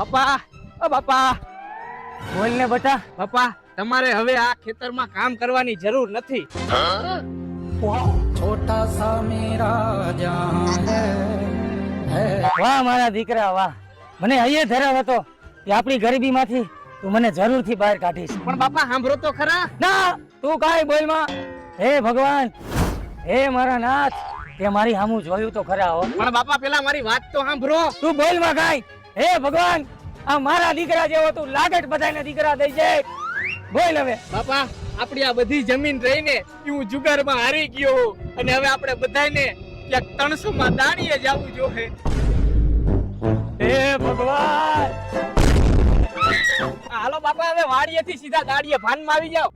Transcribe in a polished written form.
બાપા, ઓ બાપા, બોલ ને બટા. બાપા તમારે હવે આ ખેતરમાં કામ કરવાની જરૂર નથી. છોટા સા મેરા જહાં હૈ. વાહ મારા દીકરા વાહ, મને હૈયે ધરાવ હતો કે આપણી ગરીબીમાંથી તું મને જરૂરથી બહાર કાઢીશ. પણ બાપા સાંભળો તો ખરા. ના, તું કાંઈ બોલ માં. હે ભગવાન, હે મારા નાથ, તે મારી સામું જોયું તો ખરા હો. પણ બાપા પેલા મારી વાત તો સાંભળો. તું બોલ માં કાંઈ. હે ભગવાન, આ મારા દીકરા જેવો તું લાગટ બધાને દીકરા દઈ જાય. બોલ હવે. બાપા આપણી આ બધી જમીન રહીને હું જુગારમાં હારી ગયો અને હવે આપણે બધાને ક્યાંક 300 માં દાણીએ જવું જોઈએ. હે ભગવાન. હાલો બાપા હવે વાડીએથી સીધા દાડીએ ભાનમાં આવી જાઓ.